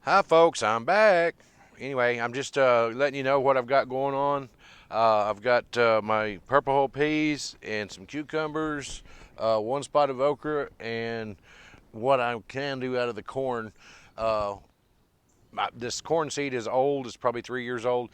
Hi, folks. I'm back. Anyway, I'm just letting you know what I've got going on. I've got my purple hull peas and some cucumbers, one spot of okra, and what I can do out of the corn. Uh, this corn seed is old. It's probably 3 years old.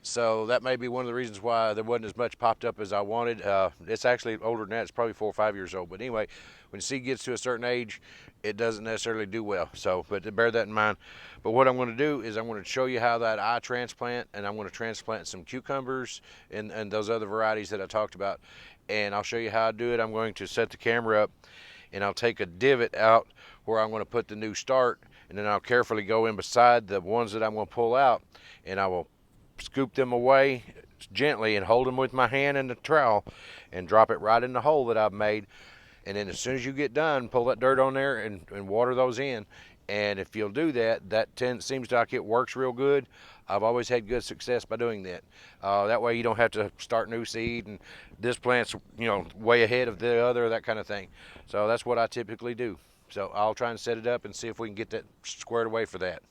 So that may be one of the reasons why there wasn't as much popped up as I wanted. It's actually older than that. It's probably 4 or 5 years old. But anyway, when the seed gets to a certain age, it doesn't necessarily do well. So, but bear that in mind. But what I'm going to do is I'm going to show you how that I transplant, and I'm going to transplant some cucumbers and those other varieties that I talked about. And I'll show you how I do it. I'm going to set the camera up, and I'll take a divot out where I'm going to put the new start, and then I'll carefully go in beside the ones that I'm going to pull out, and I will scoop them away gently and hold them with my hand in the trowel and drop it right in the hole that I've made. And then as soon as you get done, pull that dirt on there and water those in. And if you'll do that, seems like it works real good. I've always had good success by doing that. That way you don't have to start new seed and this plant's way ahead of the other, that kind of thing. So that's what I typically do. So I'll try and set it up and see if we can get that squared away for that.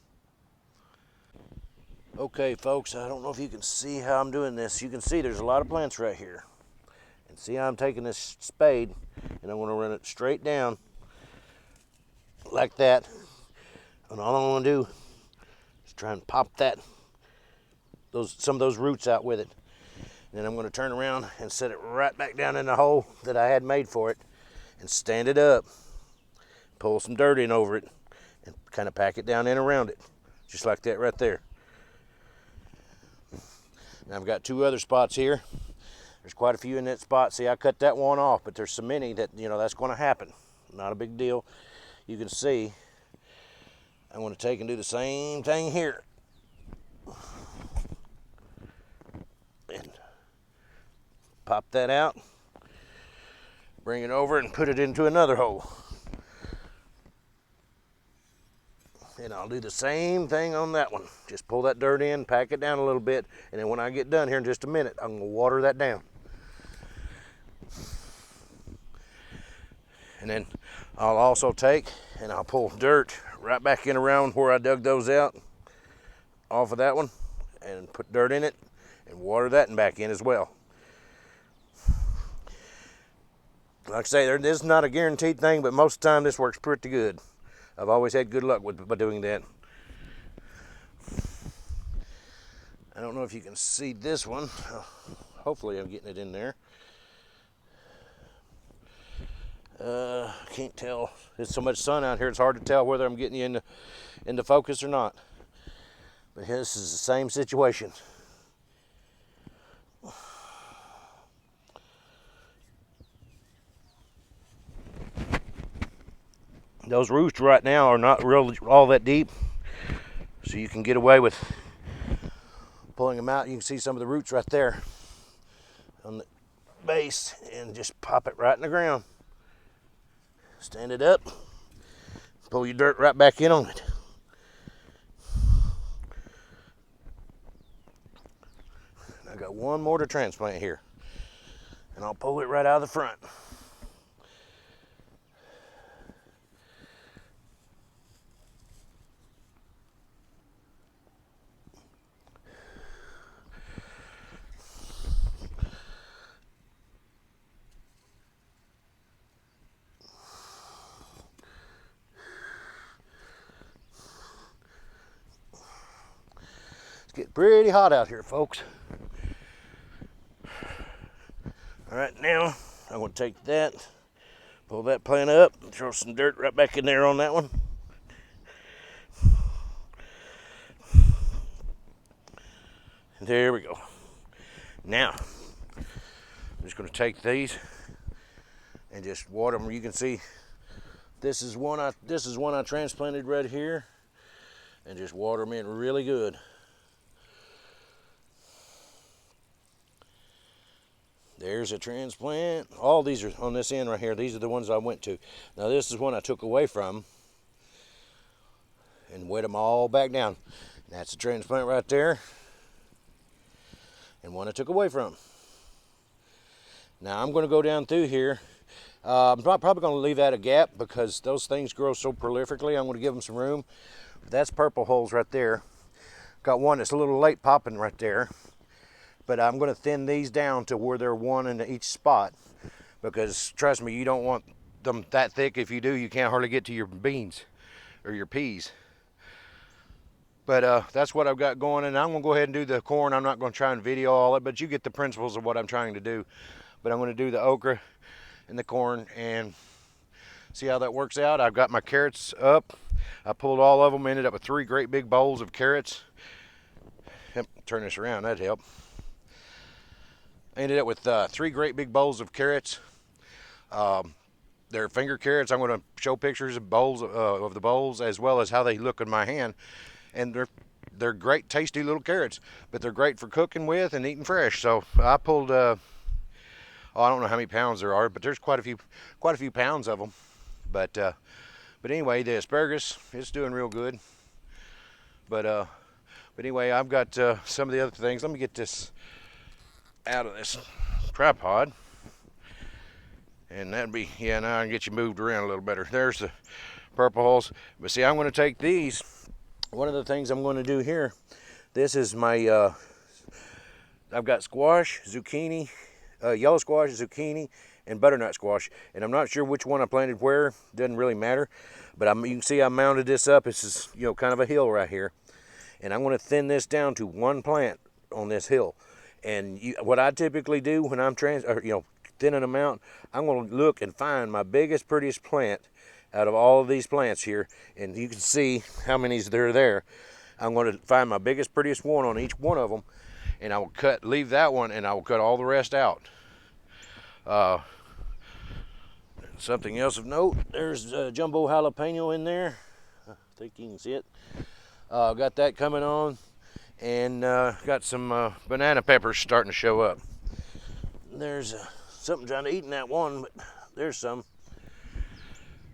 Okay, folks, I don't know if you can see how I'm doing this. You can see there's a lot of plants right here. And see how I'm taking this spade and I'm going to run it straight down like that. And all I'm going to do is try and pop some of those roots out with it. And then I'm going to turn around and set it right back down in the hole that I had made for it and stand it up, pull some dirt in over it, and kind of pack it down in around it, just like that right there. Now I've got two other spots here. There's quite a few in that spot. See, I cut that one off, but there's so many that, that's going to happen. Not a big deal. You can see I'm going to take and do the same thing here. And pop that out. Bring it over and put it into another hole. And I'll do the same thing on that one. Just pull that dirt in, pack it down a little bit, and then when I get done here in just a minute, I'm going to water that down. And then I'll also take and I'll pull dirt right back in around where I dug those out off of that one and put dirt in it and water that and back in as well. Like I say, this is not a guaranteed thing, but most of the time this works pretty good. I've always had good luck by doing that. I don't know if you can see this one. Hopefully I'm getting it in there. Can't tell. There's so much sun out here, it's hard to tell whether I'm getting you into focus or not. But this is the same situation. Those roots right now are not really all that deep, so you can get away with pulling them out. You can see some of the roots right there on the base, and just pop it right in the ground. Stand it up, pull your dirt right back in on it. I got one more to transplant here, and I'll pull it right out of the front. Getting pretty hot out here, folks. All right, now I'm going to take that, pull that plant up, throw some dirt right back in there on that one. There we go. Now, I'm just going to take these and just water them. You can see this is one I transplanted right here, and just water them in really good. There's a transplant. All these are on this end right here. These are the ones I went to. Now this is one I took away from and wet them all back down. That's a transplant right there, and one I took away from. Now I'm going to go down through here. I'm probably going to leave that a gap because those things grow so prolifically. I'm going to give them some room. That's purple hulls right there. Got one that's a little late popping right there, but I'm going to thin these down to where they're one in each spot, because trust me, you don't want them that thick. If you do, you can't hardly get to your beans or your peas. But that's what I've got going, and I'm going to go ahead and do the corn. I'm not going to try and video all it, but you get the principles of what I'm trying to do. But I'm going to do the okra and the corn and see how that works out. I've got my carrots up. I pulled all of them, ended up with 3 great big bowls of carrots. Turn this around, that'd help. I ended up with 3 great big bowls of carrots. They're finger carrots. I'm going to show pictures of bowls of the bowls, as well as how they look in my hand. And they're great, tasty little carrots, but they're great for cooking with and eating fresh. So I pulled, I don't know how many pounds there are, but there's quite a few pounds of them. But anyway, the asparagus is doing real good. But anyway, I've got some of the other things. Let me get this out of this tripod. And that'd be, yeah, now I can get you moved around a little better. There's the purple hulls. But see, I'm going to take these. One of the things I'm going to do here, this is my, I've got squash, zucchini, yellow squash, zucchini, and butternut squash. And I'm not sure which one I planted where. Doesn't really matter. But you can see I mounted this up. This is, kind of a hill right here. And I'm going to thin this down to one plant on this hill. And what I typically do when I'm thinning them out, I'm going to look and find my biggest, prettiest plant out of all of these plants here, and you can see how many there are there. I'm going to find my biggest, prettiest one on each one of them, and I will leave that one, and I will cut all the rest out. Something else of note, there's a jumbo jalapeno in there. I think you can see it. Got that coming on, and got some banana peppers starting to show up. There's something trying to eat in that one, but there's some.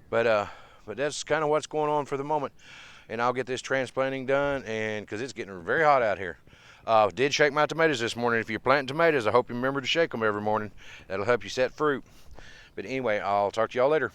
But that's kind of what's going on for the moment. And I'll get this transplanting done, and because it's getting very hot out here. Did shake my tomatoes this morning. If you're planting tomatoes, I hope you remember to shake them every morning. That'll help you set fruit. But anyway, I'll talk to y'all later.